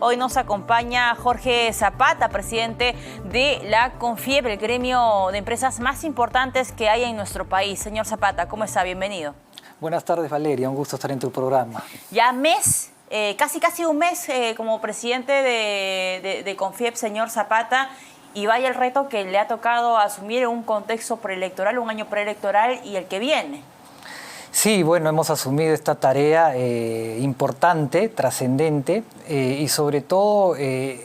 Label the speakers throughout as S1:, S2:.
S1: Hoy nos acompaña Jorge Zapata, presidente de la CONFIEP, el gremio de empresas más importantes que hay en nuestro país. Señor Zapata, ¿cómo está? Bienvenido.
S2: Buenas tardes, Valeria. Un gusto estar en tu programa.
S1: Ya casi un mes como presidente de CONFIEP, señor Zapata, y vaya el reto que le ha tocado asumir en un contexto preelectoral, un año preelectoral y el que viene.
S2: Sí, bueno, hemos asumido esta tarea importante, trascendente y sobre todo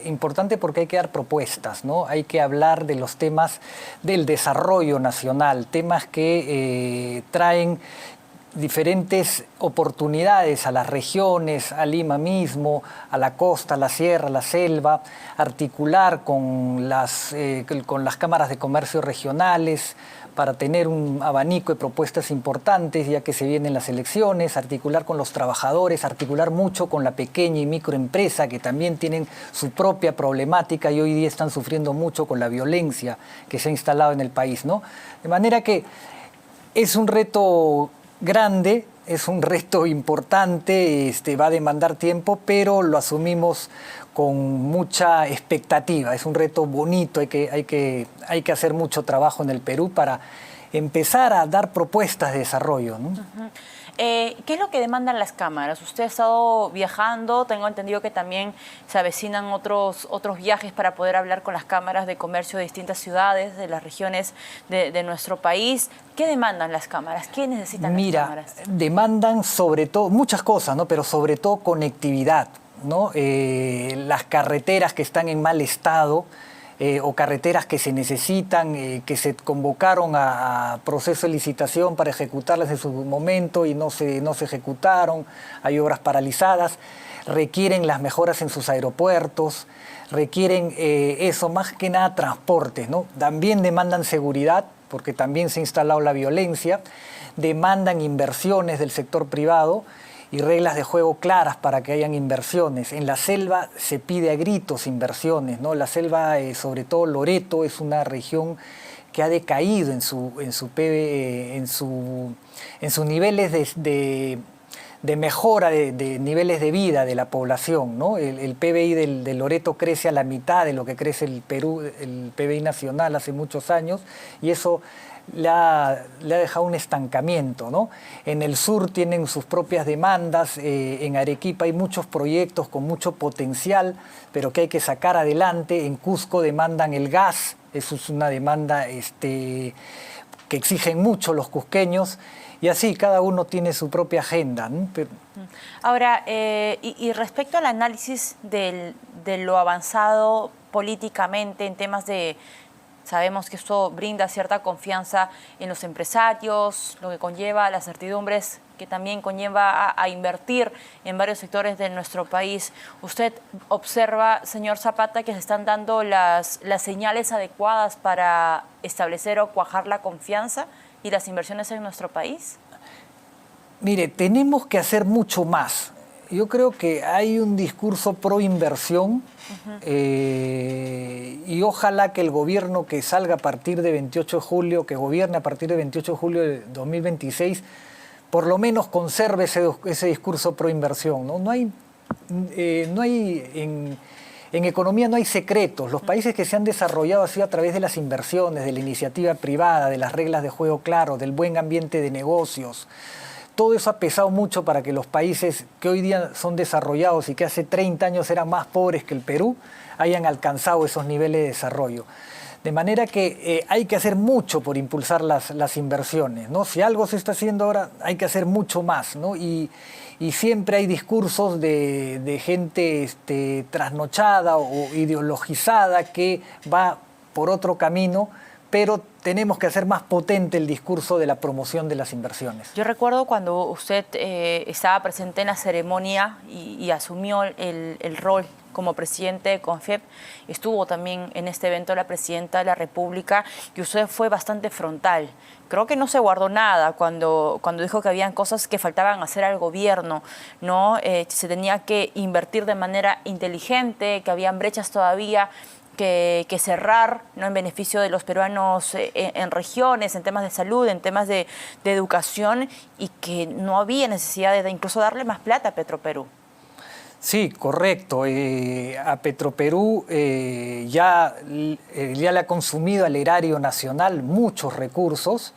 S2: importante porque hay que dar propuestas, ¿no? Hay que hablar de los temas del desarrollo nacional, temas que traen diferentes oportunidades a las regiones, a Lima mismo, a la costa, a la sierra, a la selva, articular con las cámaras de comercio regionales para tener un abanico de propuestas importantes ya que se vienen las elecciones, articular con los trabajadores, articular mucho con la pequeña y microempresa que también tienen su propia problemática y hoy día están sufriendo mucho con la violencia que se ha instalado en el país, ¿no? De manera que es un reto grande, es un reto importante, va a demandar tiempo, pero lo asumimos con mucha expectativa. Es un reto bonito, hay que hacer mucho trabajo en el Perú para empezar a dar propuestas de desarrollo, ¿no?
S1: ¿Qué es lo que demandan las cámaras? Usted ha estado viajando, tengo entendido que también se avecinan otros viajes para poder hablar con las cámaras de comercio de distintas ciudades, de las regiones de nuestro país. ¿Qué demandan las cámaras? ¿Qué necesitan las cámaras?
S2: Demandan sobre todo muchas cosas, ¿no? Pero sobre todo conectividad, ¿no? Las carreteras que están en mal estado, o carreteras que se necesitan, que se convocaron a proceso de licitación para ejecutarlas en su momento y no se ejecutaron, hay obras paralizadas, requieren las mejoras en sus aeropuertos, requieren eso, más que nada transportes, ¿no? También demandan seguridad, porque también se ha instalado la violencia, demandan inversiones del sector privado, y reglas de juego claras para que hayan inversiones. En la selva se pide a gritos inversiones, ¿no? La selva, sobre todo Loreto, es una región que ha decaído en sus niveles de mejora de niveles de vida de la población, ¿no? El PBI de Loreto crece a la mitad de lo que crece el Perú, el PBI nacional hace muchos años, y eso le ha dejado un estancamiento, ¿no? En el sur tienen sus propias demandas, en Arequipa hay muchos proyectos con mucho potencial, pero que hay que sacar adelante. En Cusco demandan el gas, eso es una demanda que exigen mucho los cusqueños, y así cada uno tiene su propia agenda, ¿no?
S1: Ahora, y respecto al análisis de lo avanzado políticamente en temas de... Sabemos que esto brinda cierta confianza en los empresarios, lo que conlleva las certidumbres que también conlleva a invertir en varios sectores de nuestro país. ¿Usted observa, señor Zapata, que se están dando las señales adecuadas para establecer o cuajar la confianza y las inversiones en nuestro país?
S2: Mire, tenemos que hacer mucho más. Yo creo que hay un discurso pro inversión y ojalá que el gobierno que salga a partir de 28 de julio, que gobierne a partir de 28 de julio de 2026, por lo menos conserve ese discurso pro inversión, ¿no? En economía no hay secretos. Los países que se han desarrollado ha sido a través de las inversiones, de la iniciativa privada, de las reglas de juego claro, del buen ambiente de negocios. Todo eso ha pesado mucho para que los países que hoy día son desarrollados y que hace 30 años eran más pobres que el Perú, hayan alcanzado esos niveles de desarrollo. De manera que hay que hacer mucho por impulsar las inversiones, ¿no? Si algo se está haciendo ahora, hay que hacer mucho más, ¿no? Y siempre hay discursos de gente trasnochada o ideologizada que va por otro camino, pero tenemos que hacer más potente el discurso de la promoción de las inversiones.
S1: Yo recuerdo cuando usted estaba presente en la ceremonia y asumió el rol como presidente de CONFIEP, estuvo también en este evento la presidenta de la República y usted fue bastante frontal. Creo que no se guardó nada cuando dijo que habían cosas que faltaban hacer al gobierno, ¿no? Se tenía que invertir de manera inteligente, que habían brechas todavía que cerrar, ¿no?, en beneficio de los peruanos en regiones, en temas de salud, en temas de educación, y que no había necesidad de incluso darle más plata a Petroperú.
S2: Sí, correcto. A Petroperú ya le ha consumido al erario nacional muchos recursos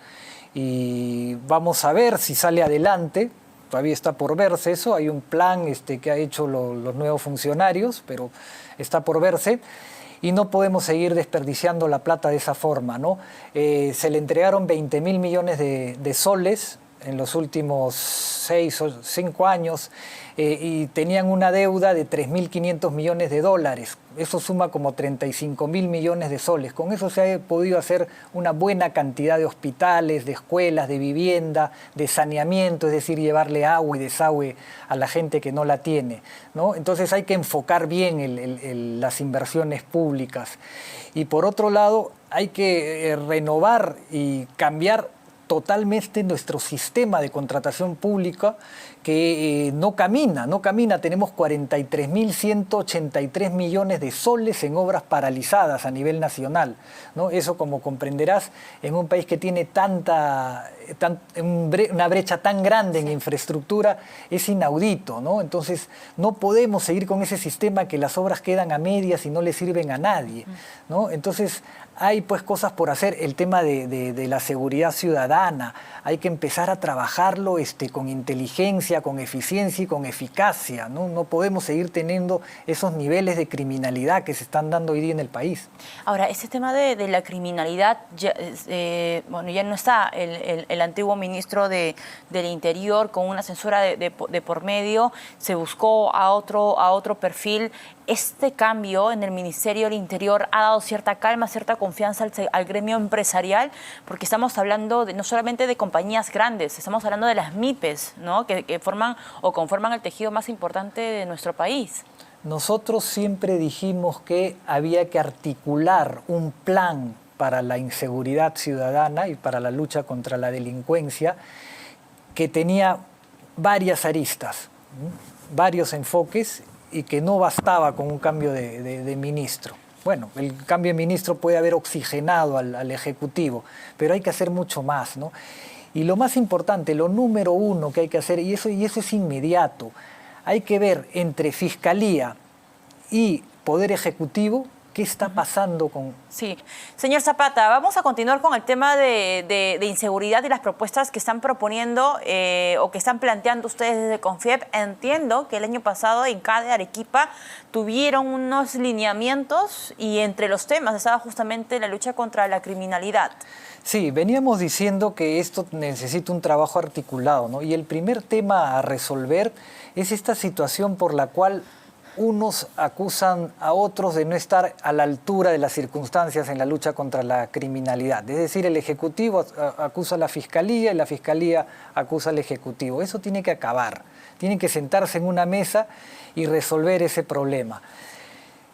S2: y vamos a ver si sale adelante. Todavía está por verse eso. Hay un plan que ha hecho los nuevos funcionarios, pero está por verse. Y no podemos seguir desperdiciando la plata de esa forma, ¿no? Se le entregaron 20.000 millones de soles en los últimos 6 o 5 años y tenían una deuda de 3.500 millones de dólares. Eso suma como 35.000 millones de soles. Con eso se ha podido hacer una buena cantidad de hospitales, de escuelas, de vivienda, de saneamiento, es decir, llevarle agua y desagüe a la gente que no la tiene, ¿no? Entonces hay que enfocar bien las inversiones públicas. Y por otro lado, hay que renovar y cambiar totalmente nuestro sistema de contratación pública que no camina. Tenemos 43.183 millones de soles en obras paralizadas a nivel nacional, ¿no? Eso, como comprenderás, en un país que tiene una brecha tan grande en infraestructura, es inaudito, ¿no? Entonces, no podemos seguir con ese sistema que las obras quedan a medias y no le sirven a nadie, ¿no? Entonces, hay pues cosas por hacer. El tema de la seguridad ciudadana, hay que empezar a trabajarlo con inteligencia, con eficiencia y con eficacia, ¿no? No podemos seguir teniendo esos niveles de criminalidad que se están dando hoy día en el país.
S1: Ahora, ese tema de la criminalidad, ya no está el antiguo ministro del Interior con una censura de por medio, se buscó a otro perfil. Este cambio en el Ministerio del Interior ha dado cierta calma, cierta confianza al gremio empresarial, porque estamos hablando no solamente de compañías grandes, estamos hablando de las MIPES, ¿no? que forman o conforman el tejido más importante de nuestro país.
S2: Nosotros siempre dijimos que había que articular un plan para la inseguridad ciudadana y para la lucha contra la delincuencia que tenía varias aristas, varios enfoques, y que no bastaba con un cambio de ministro. Bueno, el cambio de ministro puede haber oxigenado al Ejecutivo, pero hay que hacer mucho más, ¿no? Y lo más importante, lo número uno que hay que hacer, y eso es inmediato, hay que ver entre Fiscalía y Poder Ejecutivo qué está pasando con...
S1: Sí. Señor Zapata, vamos a continuar con el tema de inseguridad y las propuestas que están proponiendo o que están planteando ustedes desde CONFIEP. Entiendo que el año pasado en CADE Arequipa tuvieron unos lineamientos y entre los temas estaba justamente la lucha contra la criminalidad.
S2: Sí, veníamos diciendo que esto necesita un trabajo articulado, ¿no? Y el primer tema a resolver es esta situación por la cual unos acusan a otros de no estar a la altura de las circunstancias en la lucha contra la criminalidad. Es decir, el Ejecutivo acusa a la Fiscalía y la Fiscalía acusa al Ejecutivo. Eso tiene que acabar. Tienen que sentarse en una mesa y resolver ese problema.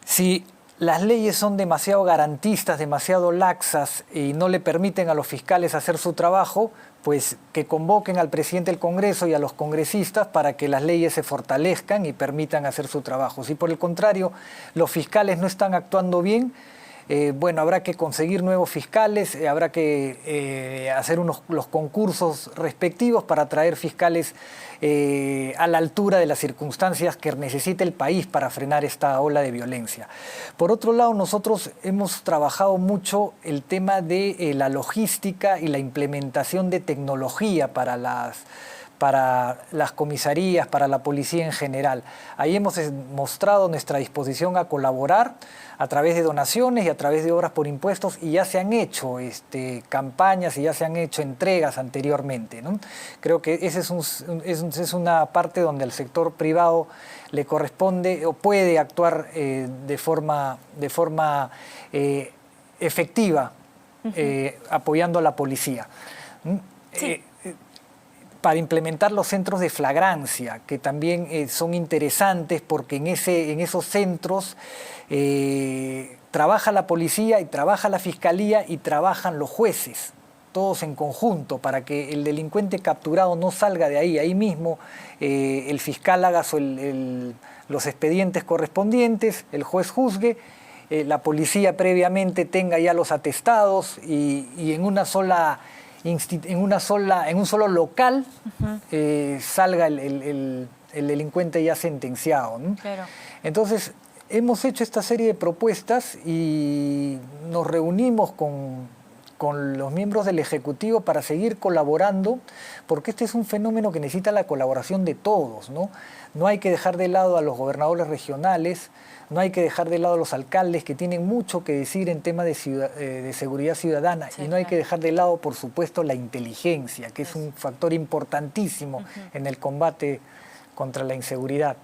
S2: Si las leyes son demasiado garantistas, demasiado laxas y no le permiten a los fiscales hacer su trabajo, pues que convoquen al presidente del Congreso y a los congresistas para que las leyes se fortalezcan y permitan hacer su trabajo. Si por el contrario los fiscales no están actuando bien, bueno, habrá que conseguir nuevos fiscales, habrá que hacer los concursos respectivos para traer fiscales a la altura de las circunstancias que necesita el país para frenar esta ola de violencia. Por otro lado, nosotros hemos trabajado mucho el tema de la logística y la implementación de tecnología para las comisarías, para la policía en general. Ahí hemos mostrado nuestra disposición a colaborar a través de donaciones y a través de obras por impuestos, y ya se han hecho campañas y ya se han hecho entregas anteriormente, ¿no? Creo que esa es una parte donde al sector privado le corresponde o puede actuar de forma efectiva, apoyando a la policía.
S1: Sí.
S2: Para implementar los centros de flagrancia, que también son interesantes porque en esos centros trabaja la policía y trabaja la fiscalía y trabajan los jueces, todos en conjunto, para que el delincuente capturado no salga de ahí. Ahí mismo el fiscal haga los expedientes correspondientes, el juez juzgue, la policía previamente tenga ya los atestados y en un solo local salga el el delincuente ya sentenciado, ¿no?
S1: Claro.
S2: Entonces, hemos hecho esta serie de propuestas y nos reunimos con los miembros del Ejecutivo para seguir colaborando, porque este es un fenómeno que necesita la colaboración de todos, ¿no? No hay que dejar de lado a los gobernadores regionales, no hay que dejar de lado a los alcaldes que tienen mucho que decir en temas de seguridad ciudadana, y no hay que dejar de lado, por supuesto, la inteligencia, que es un factor importantísimo en el combate contra la inseguridad.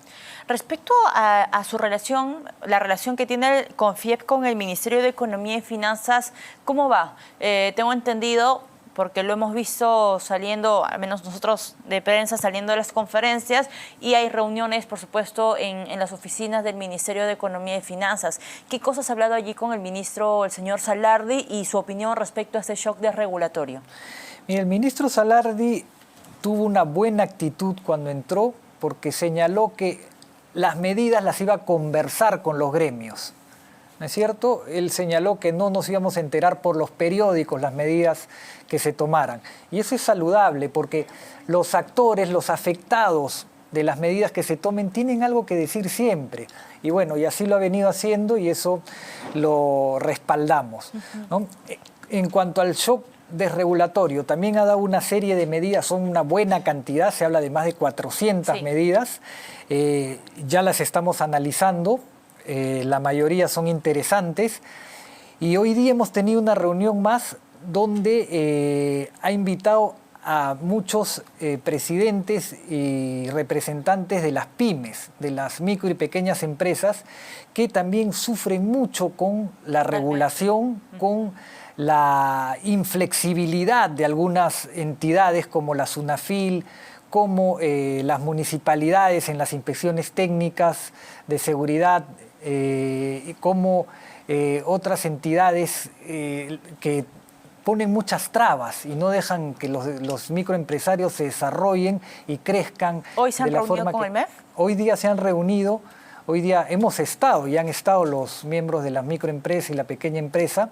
S1: Respecto a su relación, la relación que tiene el CONFIEP con el Ministerio de Economía y Finanzas, ¿cómo va? Tengo entendido, porque lo hemos visto saliendo, al menos nosotros de prensa, saliendo de las conferencias, y hay reuniones, por supuesto, en las oficinas del Ministerio de Economía y Finanzas. ¿Qué cosas ha hablado allí con el ministro, el señor Salardi, y su opinión respecto a este shock desregulatorio?
S2: Mira, el ministro Salardi tuvo una buena actitud cuando entró, porque señaló que las medidas las iba a conversar con los gremios, ¿no es cierto? Él señaló que no nos íbamos a enterar por los periódicos las medidas que se tomaran. Y eso es saludable, porque los actores, los afectados de las medidas que se tomen, tienen algo que decir siempre. Y bueno, y así lo ha venido haciendo y eso lo respaldamos, ¿no? En cuanto al shock desregulatorio, también ha dado una serie de medidas, son una buena cantidad, se habla de más de 400 medidas, ya las estamos analizando, la mayoría son interesantes, y hoy día hemos tenido una reunión más donde ha invitado a muchos presidentes y representantes de las pymes, de las micro y pequeñas empresas, que también sufren mucho con la regulación, con la inflexibilidad de algunas entidades como la SUNAFIL, como las municipalidades en las inspecciones técnicas de seguridad, como otras entidades que ponen muchas trabas y no dejan que los microempresarios se desarrollen y crezcan.
S1: ¿Hoy se han reunido con el MEF?
S2: Hoy día se han reunido. Hoy día hemos estado y han estado los miembros de la microempresa y la pequeña empresa,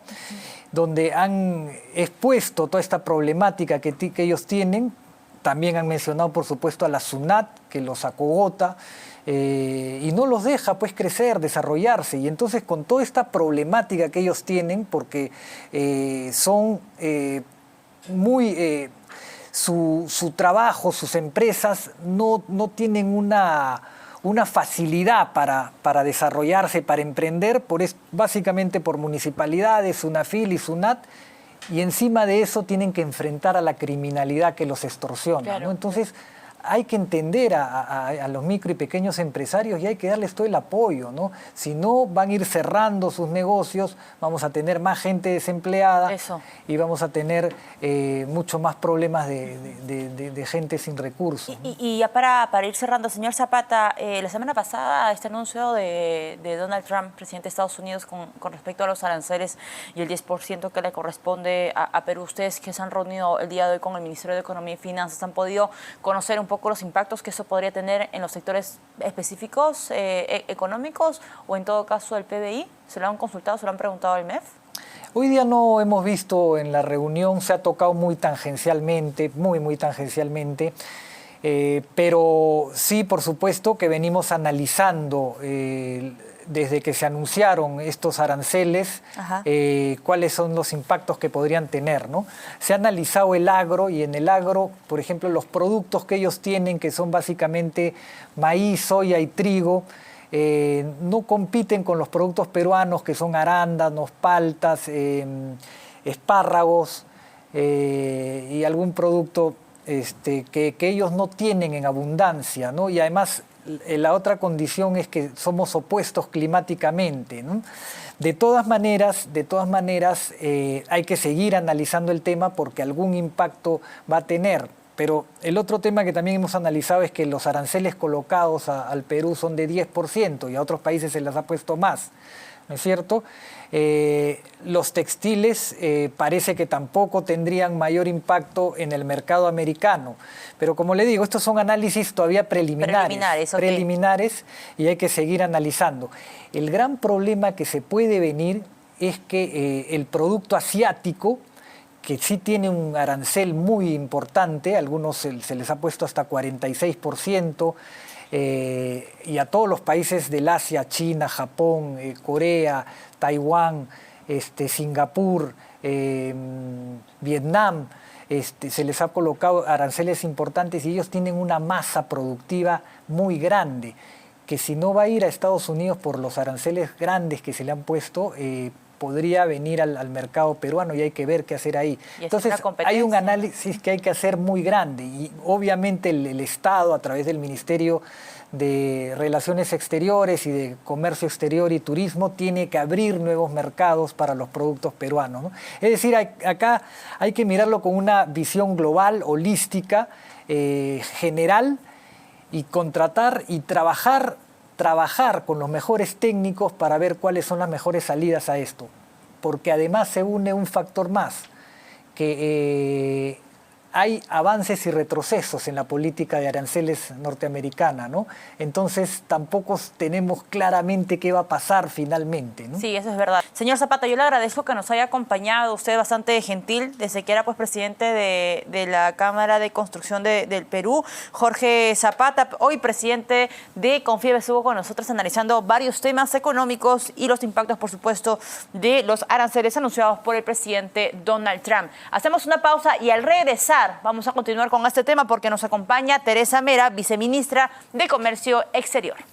S2: donde han expuesto toda esta problemática que ellos tienen. También han mencionado, por supuesto, a la SUNAT, que los acogota y no los deja pues crecer, desarrollarse. Y entonces, con toda esta problemática que ellos tienen, porque son muy... su trabajo, sus empresas no tienen una facilidad para desarrollarse, para emprender, básicamente por municipalidades, SUNAFIL y SUNAT, y encima de eso tienen que enfrentar a la criminalidad que los extorsiona,
S1: claro,
S2: ¿no? Entonces hay que entender a los micro y pequeños empresarios y hay que darles todo el apoyo, ¿no? Si no, van a ir cerrando sus negocios, vamos a tener más gente desempleada y vamos a tener mucho más problemas de gente sin recursos, ¿no?
S1: Y ya para ir cerrando, señor Zapata, la semana pasada este anuncio de Donald Trump, presidente de Estados Unidos, con respecto a los aranceles y el 10% que le corresponde a Perú, ustedes que se han reunido el día de hoy con el Ministerio de Economía y Finanzas, ¿han podido conocer un poco los impactos que eso podría tener en los sectores específicos económicos o en todo caso el PBI? ¿Se lo han consultado, se lo han preguntado al MEF?
S2: Hoy día no hemos visto en la reunión, se ha tocado muy tangencialmente, muy tangencialmente, pero sí, por supuesto, que venimos analizando desde que se anunciaron estos aranceles, cuáles son los impactos que podrían tener, ¿no? Se ha analizado el agro y en el agro, por ejemplo, los productos que ellos tienen, que son básicamente maíz, soya y trigo, no compiten con los productos peruanos, que son arándanos, paltas, espárragos y algún producto que ellos no tienen en abundancia, ¿no? Y además la otra condición es que somos opuestos climáticamente, ¿no? De todas maneras, hay que seguir analizando el tema porque algún impacto va a tener. Pero el otro tema que también hemos analizado es que los aranceles colocados al Perú son de 10% y a otros países se les ha puesto más, ¿no es cierto? Los textiles parece que tampoco tendrían mayor impacto en el mercado americano. Pero como le digo, estos son análisis todavía preliminares y hay que seguir analizando. El gran problema que se puede venir es que el producto asiático, que sí tiene un arancel muy importante, a algunos se les ha puesto hasta 46%, y a todos los países del Asia, China, Japón, Corea, Taiwán, Singapur, Vietnam, se les ha colocado aranceles importantes y ellos tienen una masa productiva muy grande, que si no va a ir a Estados Unidos por los aranceles grandes que se le han puesto, podría venir al mercado peruano y hay que ver qué hacer ahí. Entonces hay un análisis que hay que hacer muy grande y obviamente el Estado a través del Ministerio de Relaciones Exteriores y de Comercio Exterior y Turismo tiene que abrir nuevos mercados para los productos peruanos, ¿no? Es decir, acá hay que mirarlo con una visión global, holística, general, y contratar y trabajar con los mejores técnicos para ver cuáles son las mejores salidas a esto. Porque además se une un factor más, que hay avances y retrocesos en la política de aranceles norteamericana, ¿no? Entonces tampoco tenemos claramente qué va a pasar finalmente, ¿no?
S1: Sí, eso es verdad. Señor Zapata, yo le agradezco que nos haya acompañado, usted bastante gentil, desde que era pues presidente de la Cámara de Construcción del Perú. Jorge Zapata, hoy presidente de CONFIEP, estuvo con nosotros analizando varios temas económicos y los impactos, por supuesto, de los aranceles anunciados por el presidente Donald Trump. Hacemos una pausa y al regresar vamos a continuar con este tema porque nos acompaña Teresa Mera, viceministra de Comercio Exterior.